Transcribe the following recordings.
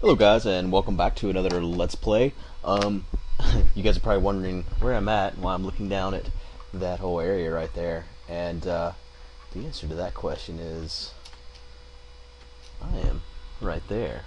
Hello guys, and welcome back to another Let's Play. You guys are probably wondering where I'm at while I'm looking down at that whole area right there. And the answer to that question is I am right there.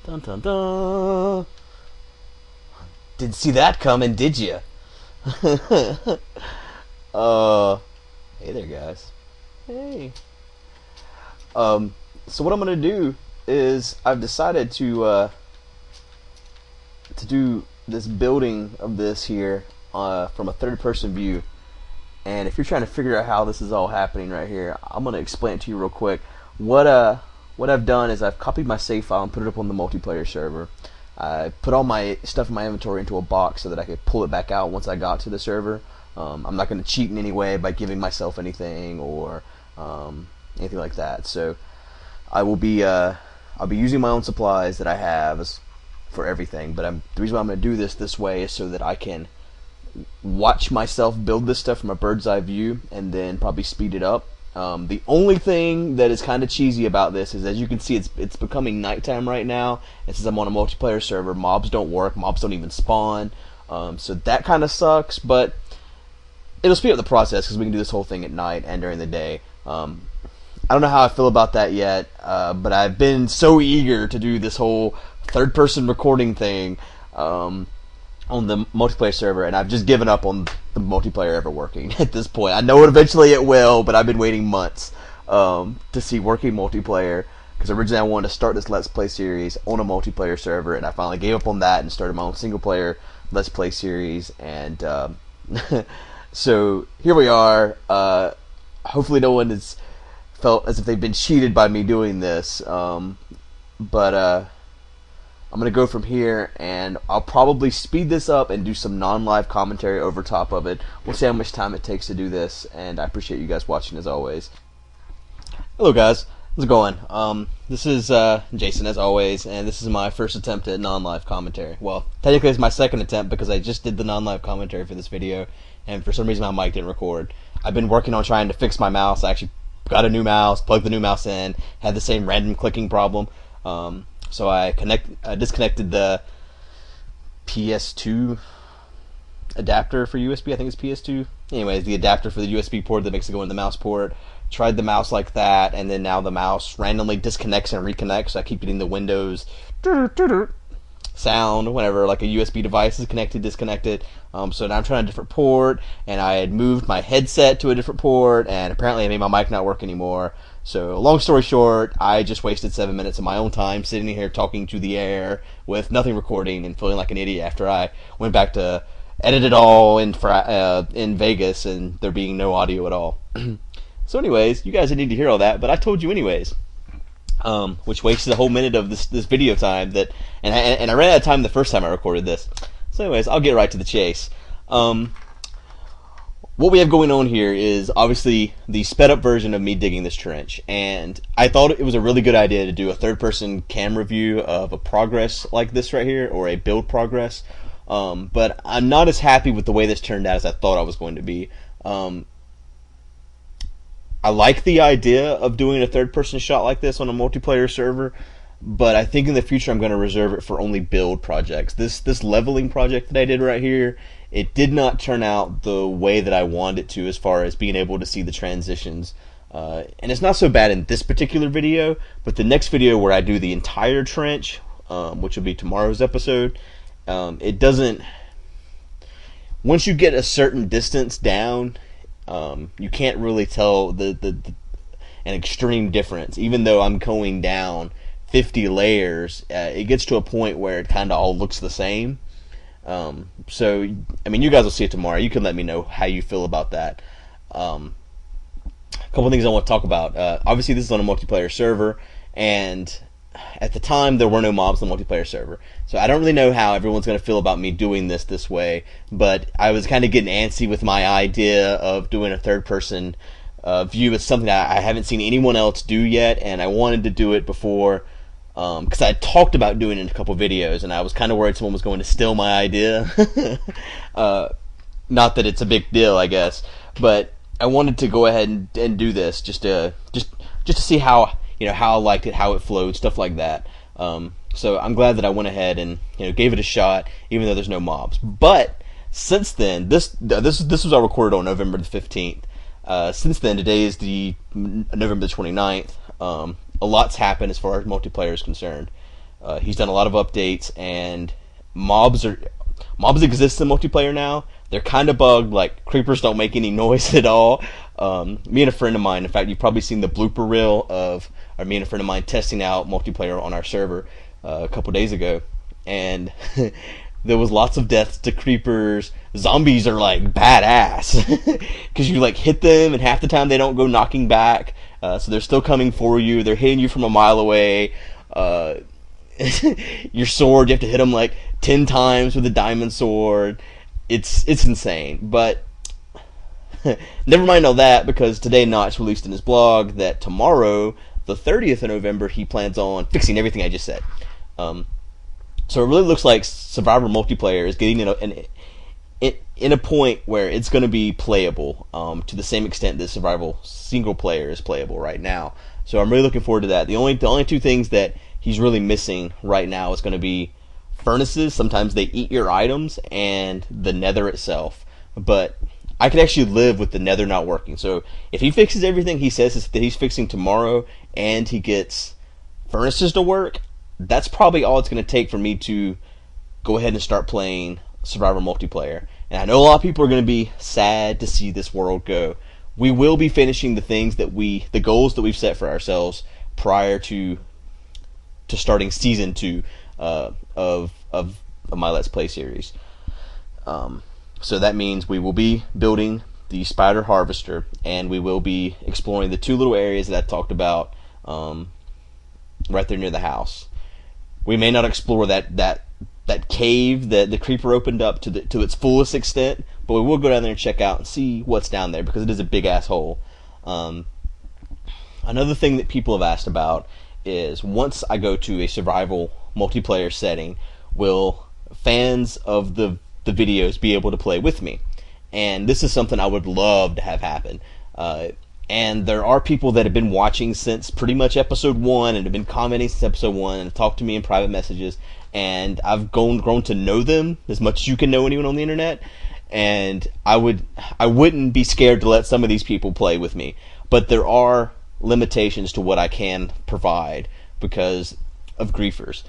Dun dun dun! Didn't see that coming, did you? Hey there guys. Hey. So what I'm gonna do is I've decided to do this building of this here from a third-person view. And if you're trying to figure out how this is all happening right here, I'm gonna explain it to you real quick. What I've done is I've copied my save file and put it up on the multiplayer server. I put all my stuff in my inventory into a box so that I could pull it back out once I got to the server. I'm not going to cheat in any way by giving myself anything or anything like that. So I'll be using my own supplies that I have for everything. But the reason why I'm going to do this way is so that I can watch myself build this stuff from a bird's eye view and then probably speed it up. The only thing that is kind of cheesy about this is, as you can see, it's becoming nighttime right now, and since I'm on a multiplayer server, mobs don't work, mobs don't even spawn, so that kind of sucks, but it'll speed up the process because we can do this whole thing at night and during the day. I don't know how I feel about that yet, but I've been so eager to do this whole third-person recording thing on the multiplayer server, and I've just given up on the multiplayer ever working at this point. I know eventually it will, but I've been waiting months to see working multiplayer, because originally I wanted to start this Let's Play series on a multiplayer server, and I finally gave up on that and started my own single-player Let's Play series, and so here we are. Hopefully no one has felt as if they've been cheated by me doing this, but I'm going to go from here, and I'll probably speed this up and do some non-live commentary over top of it. We'll see how much time it takes to do this, and I appreciate you guys watching as always. Hello guys, how's it going? This is Jason as always, and this is my first attempt at non-live commentary. Well, technically it's my second attempt because I just did the non-live commentary for this video, and for some reason my mic didn't record. I've been working on trying to fix my mouse. I actually got a new mouse, plugged the new mouse in, had the same random clicking problem. So I disconnected the PS2 adapter for USB. I think it's PS2. Anyways, the adapter for the USB port that makes it go in the mouse port. Tried the mouse like that, and then now the mouse randomly disconnects and reconnects. So I keep getting the Windows sound whenever like a USB device is connected, disconnected. So now I'm trying a different port, and I had moved my headset to a different port, and apparently I made my mic not work anymore. So long story short, I just wasted 7 minutes of my own time sitting here talking to the air with nothing recording and feeling like an idiot after I went back to edit it all in Vegas and there being no audio at all. So anyways, you guys didn't need to hear all that, but I told you anyways. Which wasted a whole minute of this video time and I ran out of time the first time I recorded this. So anyways, I'll get right to the chase. What we have going on here is obviously the sped up version of me digging this trench, and I thought it was a really good idea to do a third person camera view of a progress like this right here, or a build progress, but I'm not as happy with the way this turned out as I thought I was going to be. I like the idea of doing a third person shot like this on a multiplayer server, but I think in the future I'm going to reserve it for only build projects. This leveling project that I did right here, it did not turn out the way that I wanted it to as far as being able to see the transitions. And it's not so bad in this particular video, but the next video where I do the entire trench, which will be tomorrow's episode, it doesn't... Once you get a certain distance down, you can't really tell an extreme difference. Even though I'm going down 50 layers, it gets to a point where it kind of all looks the same. So, I mean, you guys will see it tomorrow. You can let me know how you feel about that. A couple things I want to talk about. Obviously, this is on a multiplayer server, and at the time, there were no mobs on the multiplayer server. So I don't really know how everyone's going to feel about me doing this way, but I was kind of getting antsy with my idea of doing a third-person view. It's something I haven't seen anyone else do yet, and I wanted to do it before... because I talked about doing it in a couple videos, and I was kind of worried someone was going to steal my idea. Not that it's a big deal, I guess, but I wanted to go ahead and do this just to see how how I liked it, how it flowed, stuff like that. So So I'm glad that I went ahead and gave it a shot, even though there's no mobs. But since then, this was all recorded on November the 15th. Since then, today is the November the 29th. A lot's happened as far as multiplayer is concerned. He's done a lot of updates, and mobs exist in multiplayer now. They're kind of bugged, like creepers don't make any noise at all. Me and a friend of mine, in fact, you've probably seen the blooper reel of me and a friend of mine testing out multiplayer on our server a couple days ago, and there was lots of deaths to creepers. Zombies are like badass because you like hit them, and half the time they don't go knocking back, so they're still coming for you. They're hitting you from a mile away. Your sword, you have to hit them like 10 times with a diamond sword. It's insane. But never mind all that, because today Notch released in his blog that tomorrow, the 30th of November, he plans on fixing everything I just said. So it really looks like Survivor multiplayer is getting in a point where it's going to be playable to the same extent that Survival single player is playable right now. So I'm really looking forward to that. The only two things that he's really missing right now is going to be furnaces. Sometimes they eat your items, and the nether itself. But I could actually live with the nether not working. So if he fixes everything he says that he's fixing tomorrow, and he gets furnaces to work, that's probably all it's going to take for me to go ahead and start playing Survivor multiplayer. And I know a lot of people are going to be sad to see this world go. We will be finishing the goals that we've set for ourselves prior to starting season 2 of my Let's Play series. So that means we will be building the spider harvester, and we will be exploring the 2 little areas that I talked about right there near the house. We may not explore that cave that the creeper opened up to its fullest extent, but we will go down there and check out and see what's down there, because it is a big ass hole. Another thing that people have asked about is, once I go to a survival multiplayer setting, will fans of the videos be able to play with me? And this is something I would love to have happen. And there are people that have been watching since pretty much episode 1 and have been commenting since episode 1 and have talked to me in private messages, and I've grown to know them as much as you can know anyone on the internet, and I wouldn't be scared to let some of these people play with me. But there are limitations to what I can provide because of griefers.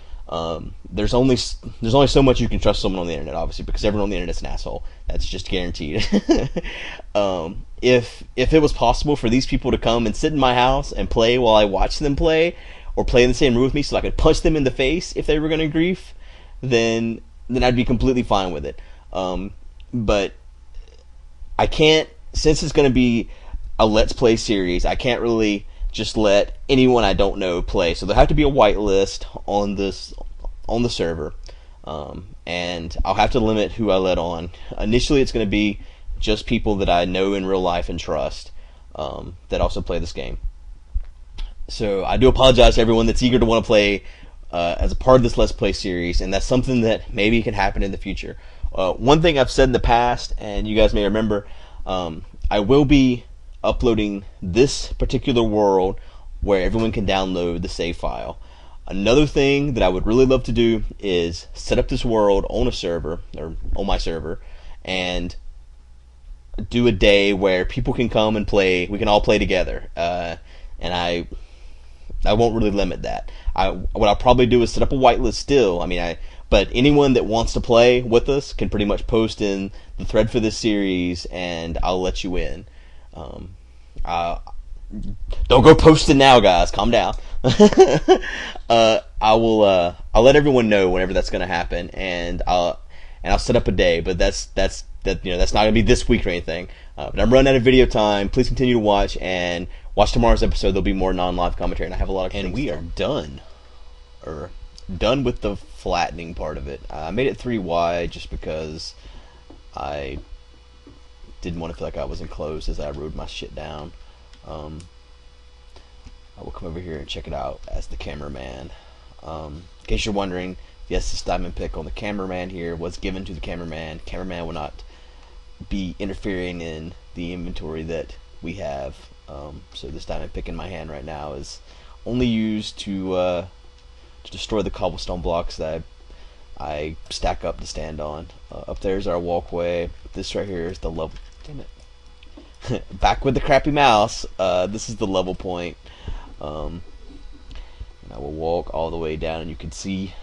There's only so much you can trust someone on the internet, obviously, because everyone on the internet's an asshole. That's just guaranteed. If it was possible for these people to come and sit in my house and play while I watch them play, or play in the same room with me so I could punch them in the face if they were going to grief, then I'd be completely fine with it. But I can't, since it's going to be a Let's Play series, I can't really just let anyone I don't know play. So there'll have to be a whitelist on the server, and I'll have to limit who I let on. Initially, it's going to be just people that I know in real life and trust, that also play this game. So I do apologize to everyone that's eager to want to play as a part of this Let's Play series, and that's something that maybe can happen in the future. One thing I've said in the past, and you guys may remember, I will be uploading this particular world where everyone can download the save file. Another thing that I would really love to do is set up this world on a server, or on my server, and do a day where people can come and play. We can all play together, and I won't really limit that. What I'll probably do is set up a whitelist still. But anyone that wants to play with us can pretty much post in the thread for this series, and I'll let you in. Don't go posting now, guys. Calm down. I'll let everyone know whenever that's going to happen, and I'll set up a day. But that's not going to be this week or anything. But I'm running out of video time. Please continue to watch, and watch tomorrow's episode. There'll be more non-live commentary, and I have a lot of. And we are done with the flattening part of it. I made it 3 wide just because I didn't want to feel like I was enclosed as I wrote my shit down. I will come over here and check it out as the cameraman. In case you're wondering, yes, this diamond pick on the cameraman here was given to the cameraman. Cameraman will not be interfering in the inventory that we have. So this diamond pick in my hand right now is only used to to destroy the cobblestone blocks that I stack up to stand on. Up there's our walkway. This right here is the level. Damn it. Back with the crappy mouse. This is the level point. And I will walk all the way down, and you can see,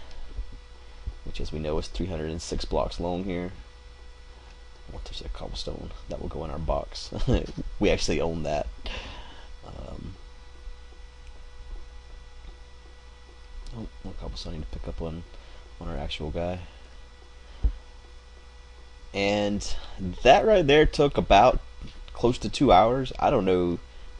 which as we know is 306 blocks long here. What, there's a cobblestone that will go in our box. We actually own that. Oh, one cobblestone I need to pick up on our actual guy. And that right there took about close to 2 hours. I don't know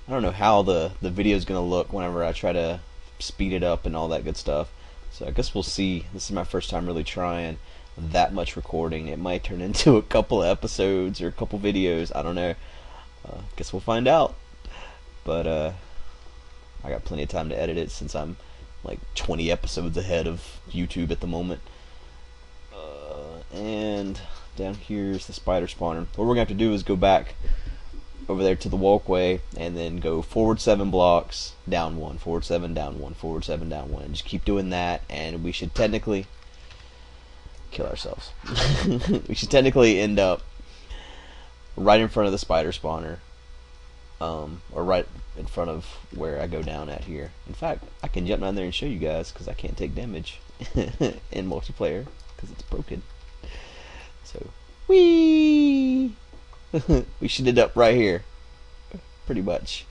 how the video is gonna look whenever I try to speed it up and all that good stuff. So I guess we'll see. This is my first time really trying that much recording. It might turn into a couple of episodes or a couple videos. I don't know. Guess we'll find out. But I got plenty of time to edit it since I'm like 20 episodes ahead of YouTube at the moment. And down here's the spider spawner. What we're gonna have to do is go back over there to the walkway and then go forward 7 blocks, down 1, forward 7, down 1, forward 7, down 1, and just keep doing that, and we should technically kill ourselves. We should technically end up right in front of the spider spawner, or right in front of where I go down at here. In fact, I can jump down there and show you guys because I can't take damage in multiplayer because it's broken. So, whee! We should end up right here, pretty much.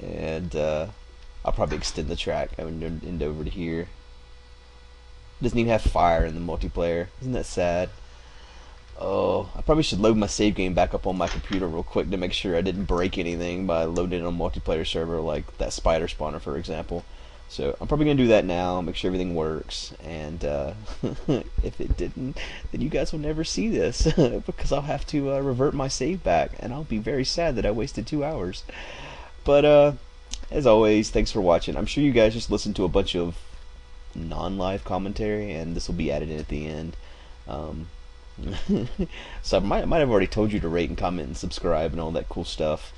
And I'll probably extend the track. I would end over to here. It doesn't even have fire in the multiplayer. Isn't that sad? Oh, I probably should load my save game back up on my computer real quick to make sure I didn't break anything by loading it on a multiplayer server, like that spider spawner, for example. So I'm probably going to do that now, make sure everything works, and if it didn't, then you guys will never see this, because I'll have to revert my save back, and I'll be very sad that I wasted 2 hours. But as always, thanks for watching. I'm sure you guys just listened to a bunch of non-live commentary, and this will be added in at the end. So I might have already told you to rate and comment and subscribe and all that cool stuff,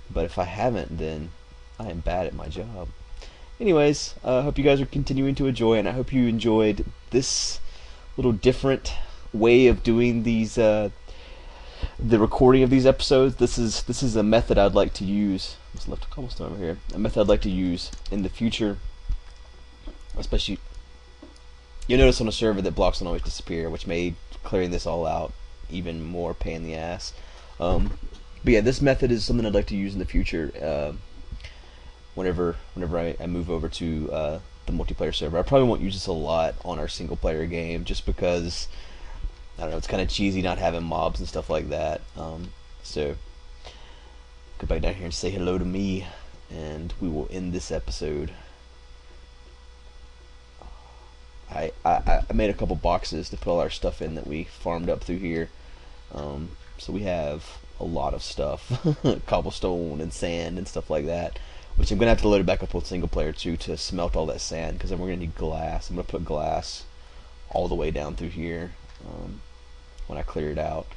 but if I haven't, then I am bad at my job. Anyways, I hope you guys are continuing to enjoy, and I hope you enjoyed this little different way of doing these, the recording of these episodes. This is a method I'd like to use. Just left a cobblestone over here. A method I'd like to use in the future, especially. You'll notice on a server that blocks don't always disappear, which made clearing this all out even more pain in the ass. But yeah, this method is something I'd like to use in the future. Whenever I move over to the multiplayer server. I probably won't use this a lot on our single player game, just because I don't know, it's kind of cheesy not having mobs and stuff like that. So go back down here and say hello to me, and we will end this episode. I made a couple boxes to put all our stuff in that we farmed up through here. So we have a lot of stuff, cobblestone and sand and stuff like that, which I'm gonna have to load it back up with single player too to smelt all that sand, because then we're gonna need glass. I'm gonna put glass all the way down through here when I clear it out.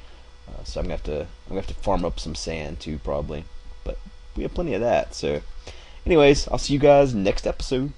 So I'm gonna have to farm up some sand too, probably, but we have plenty of that. So anyways, I'll see you guys next episode.